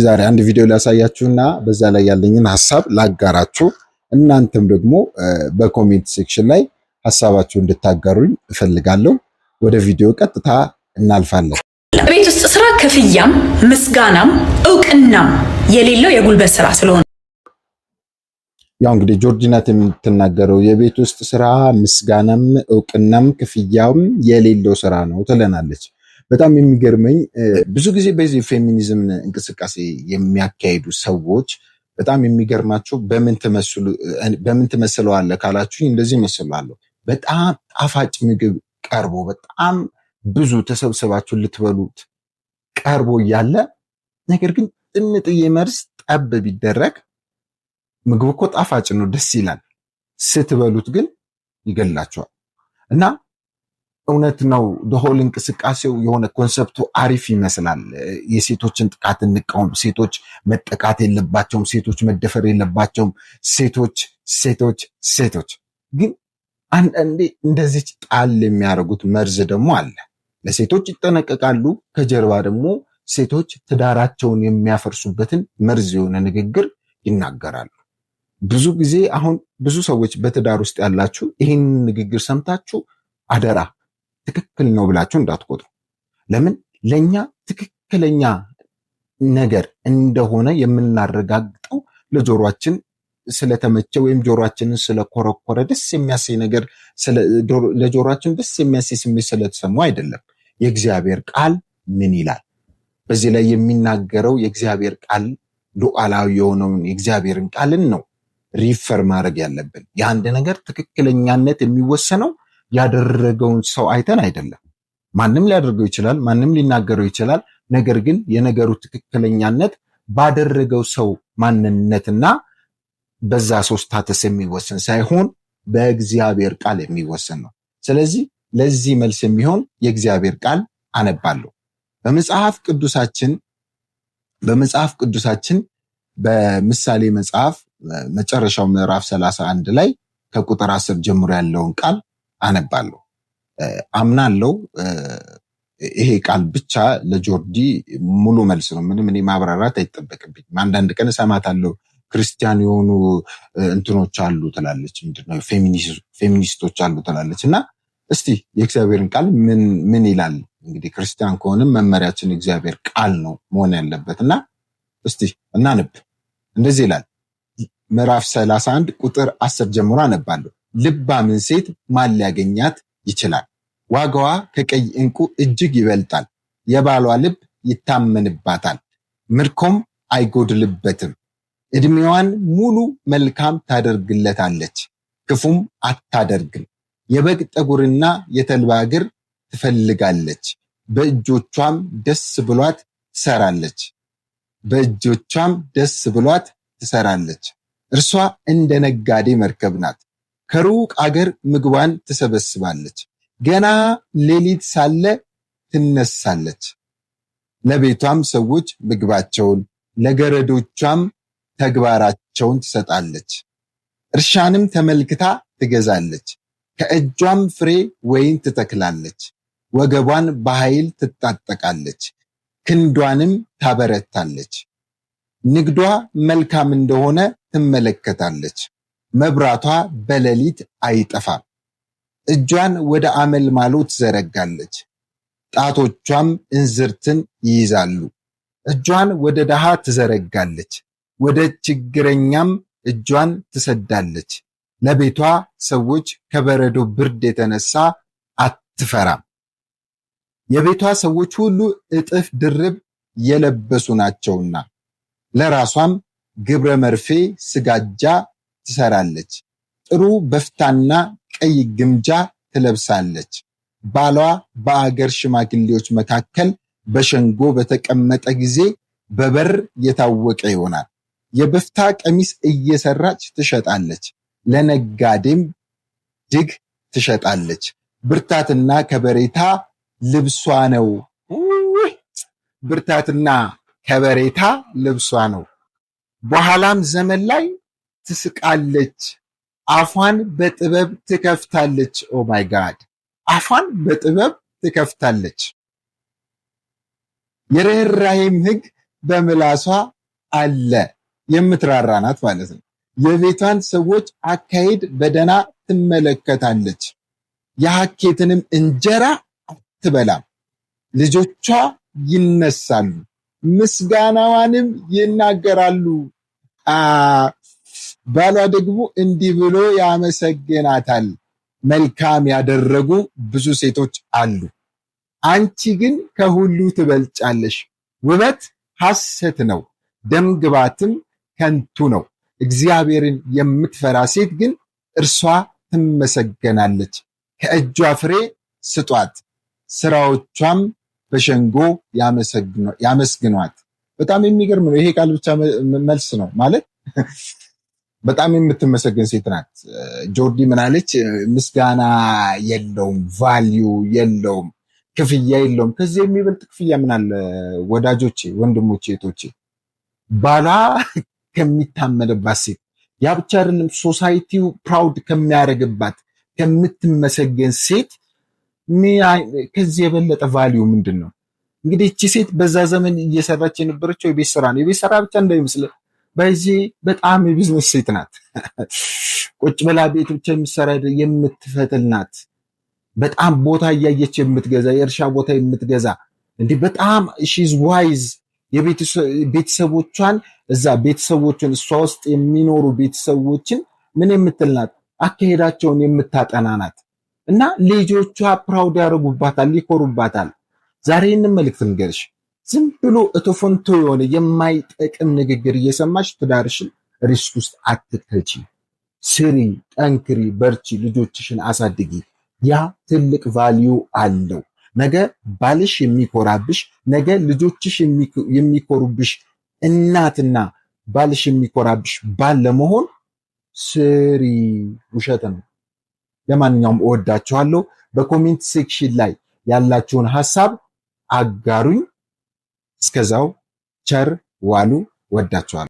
ዛሬ አንድ ቪዲዮ ላሳያችሁና በዛ ላይ ያለኝን ሐሳብ ላጋራችሁ። እናንተም ደግሞ በኮሜንት ሴክሽን ላይ ሐሳባችሁን እንድታጋሩኝ እፈልጋለሁ። ወደ ቪዲዮ ቀጥታ እናልፋለን። ቤት ውስጥ ስራ ክፍያም ምስጋናም እውቅናም የሌለው የጉልበት ስራ ስለሆነ ያው እንግዲህ ጆርጂናት የምትናገረው የቤት ውስጥ ስራ ምስጋናም እውቅናም ክፍያም የሌለው ስራ ነው ትለናለች። በጣም የሚገርመኝ ብዙ ጊዜ በዚህ ፌሚኒዝም እንቅስቃሴ የሚያካሂዱ ሰዎች በጣም የሚገርማቸው በምን ትመስለዋለህ ካላችሁኝ እንደዚህ እመስላለሁ። በጣም ጣፋጭ ምግብ ቀርቦ በጣም ብዙ ተሰብስባችሁ ልትበሉት ቀርቦ እያለ ነገር ግን ጥንጥዬ መርዝ ጠብ ቢደረግ ምግቡ እኮ ጣፋጭ ነው፣ ደስ ይላል። ስትበሉት ግን ይገላቸዋል። እና እውነት ነው ደሆል እንቅስቃሴው የሆነ ኮንሰፕቱ አሪፍ ይመስላል። የሴቶችን ጥቃት እንቃወም፣ ሴቶች መጠቃት የለባቸውም፣ ሴቶች መደፈር የለባቸውም፣ ሴቶች ግን አንዳንዴ እንደዚህ ጣል የሚያደርጉት መርዝ ደግሞ አለ። ለሴቶች ይጠነቀቃሉ፣ ከጀርባ ደግሞ ሴቶች ትዳራቸውን የሚያፈርሱበትን መርዝ የሆነ ንግግር ይናገራሉ። ብዙ ጊዜ አሁን ብዙ ሰዎች በትዳር ውስጥ ያላችሁ ይህን ንግግር ሰምታችሁ አደራ ትክክል ነው ብላችሁ እንዳትቆጥሩ። ለምን ለኛ ትክክለኛ ነገር እንደሆነ የምናረጋግጠው ለጆሮአችን ስለተመቸ ወይም ጆሮአችንን ስለኮረኮረ ደስ የሚያሰኝ ነገር ለጆሮአችን ደስ የሚያሰኝ ስሜት ስለተሰሙ አይደለም። የእግዚአብሔር ቃል ምን ይላል? በዚህ ላይ የሚናገረው የእግዚአብሔር ቃል ሉዓላዊ የሆነውን የእግዚአብሔርን ቃልን ነው ሪፈር ማድረግ ያለብን። የአንድ ነገር ትክክለኛነት የሚወሰነው ያደረገውን ሰው አይተን አይደለም። ማንም ሊያደርገው ይችላል፣ ማንም ሊናገረው ይችላል። ነገር ግን የነገሩ ትክክለኛነት ባደረገው ሰው ማንነትና በዛ ሰው ስታተስ የሚወሰን ሳይሆን በእግዚአብሔር ቃል የሚወሰን ነው። ስለዚህ ለዚህ መልስ የሚሆን የእግዚአብሔር ቃል አነባለሁ። በመጽሐፍ ቅዱሳችን በምሳሌ መጽሐፍ መጨረሻው ምዕራፍ 31 ላይ ከቁጥር 10 ጀምሮ ያለውን ቃል አነባለሁ። አምናለሁ ይሄ ቃል ብቻ ለጆርዲ ሙሉ መልስ ነው። ምንም እኔ ማብራራት አይጠበቅብኝም። አንዳንድ ቀን እሰማታለሁ ክርስቲያን የሆኑ እንትኖች አሉ ትላለች፣ ምንድነው ፌሚኒስቶች አሉ ትላለች። እና እስቲ የእግዚአብሔርን ቃል ምን ይላል? እንግዲህ ክርስቲያን ከሆነም መመሪያችን እግዚአብሔር ቃል ነው መሆን ያለበት። እና እስቲ እናንብ። እንደዚህ ይላል ምዕራፍ 31 ቁጥር 10 ጀምሮ አነባለሁ። ልባምን ሴት ማን ሊያገኛት ይችላል? ዋጋዋ ከቀይ ዕንቁ እጅግ ይበልጣል። የባሏ ልብ ይታመንባታል፣ ምርኮም አይጎድልበትም። ዕድሜዋን ሙሉ መልካም ታደርግለታለች፣ ክፉም አታደርግም። የበግ ጠጉርና የተልባ እግር ትፈልጋለች፣ በእጆቿም ደስ ብሏት ትሰራለች። እርሷ እንደ ነጋዴ መርከብ ናት፣ ከሩቅ አገር ምግቧን ትሰበስባለች። ገና ሌሊት ሳለ ትነሳለች፣ ለቤቷም ሰዎች ምግባቸውን ለገረዶቿም ተግባራቸውን ትሰጣለች። እርሻንም ተመልክታ ትገዛለች፣ ከእጇም ፍሬ ወይን ትተክላለች። ወገቧን በኃይል ትጣጠቃለች፣ ክንዷንም ታበረታለች። ንግዷ መልካም እንደሆነ ትመለከታለች፣ መብራቷ በሌሊት አይጠፋም። እጇን ወደ አመልማሎ ትዘረጋለች፣ ጣቶቿም እንዝርትን ይይዛሉ። እጇን ወደ ድሃ ትዘረጋለች፣ ወደ ችግረኛም እጇን ትሰዳለች። ለቤቷ ሰዎች ከበረዶ ብርድ የተነሳ አትፈራም። የቤቷ ሰዎች ሁሉ እጥፍ ድርብ የለበሱ ናቸውና። ለራሷም ግብረ መርፌ ስጋጃ ትሰራለች፣ ጥሩ በፍታና ቀይ ግምጃ ትለብሳለች። ባሏ በአገር ሽማግሌዎች መካከል በሸንጎ በተቀመጠ ጊዜ በበር የታወቀ ይሆናል። የበፍታ ቀሚስ እየሰራች ትሸጣለች፣ ለነጋዴም ድግ ትሸጣለች። ብርታትና ከበሬታ ልብሷ ነው። ብርታትና ከበሬታ ልብሷ ነው። በኋላም ዘመን ላይ ትስቃለች፣ አፏን በጥበብ ትከፍታለች። ኦ ማይ ጋድ! አፏን በጥበብ ትከፍታለች። የርኅራኄም ሕግ በምላሷ አለ የምትራራ ናት ማለት ነው። የቤቷን ሰዎች አካሄድ በደና ትመለከታለች። የሐኬትንም እንጀራ አትበላም። ልጆቿ ይነሳሉ፣ ምስጋናዋንም ይናገራሉ። ባሏ ደግሞ እንዲህ ብሎ ያመሰግናታል። መልካም ያደረጉ ብዙ ሴቶች አሉ፣ አንቺ ግን ከሁሉ ትበልጫለሽ። ውበት ሐሰት ነው፣ ደምግባትም ከንቱ ነው። እግዚአብሔርን የምትፈራ ሴት ግን እርሷ ትመሰገናለች። ከእጇ ፍሬ ስጧት፣ ስራዎቿም በሸንጎ ያመስግኗት። በጣም የሚገርም ነው። ይሄ ቃል ብቻ መልስ ነው ማለት በጣም የምትመሰገን ሴት ናት። ጆርዲ ምናለች? ምስጋና የለውም፣ ቫልዩ የለውም፣ ክፍያ የለውም። ከዚህ የሚበልጥ ክፍያ ምን አለ ወዳጆቼ፣ ወንድሞቼ፣ እህቶቼ? ባሏ ከሚታመንባት ሴት፣ ያ ብቻ አይደለም፣ ሶሳይቲው ፕራውድ ከሚያደርግባት ከምትመሰገን ሴት ከዚህ የበለጠ ቫልዩ ምንድን ነው? እንግዲህ እቺ ሴት በዛ ዘመን እየሰራች የነበረችው የቤት ስራ ነው። የቤት ስራ ብቻ እንዳይመስል በዚህ በጣም የቢዝነስ ሴት ናት። ቁጭ ብላ ቤት ብቻ የምትሰራ የምትፈትል ናት። በጣም ቦታ እያየች የምትገዛ፣ የእርሻ ቦታ የምትገዛ፣ እንዲህ በጣም ሺዝ ዋይዝ። ቤተሰቦቿን እዛ ቤተሰቦችን እሷ ውስጥ የሚኖሩ ቤተሰቦችን ምን የምትል ናት? አካሄዳቸውን የምታጠና ናት። እና ልጆቿ ፕራውድ ያደርጉባታል፣ ይኮሩባታል። ዛሬ ይህንን መልእክት ንገርሽ። ዝም ብሎ እቶፎንቶ የሆነ የማይጠቅም ንግግር እየሰማሽ ትዳርሽን ሪስክ ውስጥ አትከቺ። ስሪ፣ ጠንክሪ፣ በርቺ፣ ልጆችሽን አሳድጊ። ያ ትልቅ ቫልዩ አለው። ነገ ባልሽ የሚኮራብሽ፣ ነገ ልጆችሽ የሚኮሩብሽ እናትና ባልሽ የሚኮራብሽ ባል ለመሆን ስሪ። ውሸት ነው። ለማንኛውም እወዳችኋለሁ። በኮሜንት ሴክሽን ላይ ያላችሁን ሐሳብ አጋሩኝ። እስከዛው ቸር ዋሉ። ወዳችኋለሁ።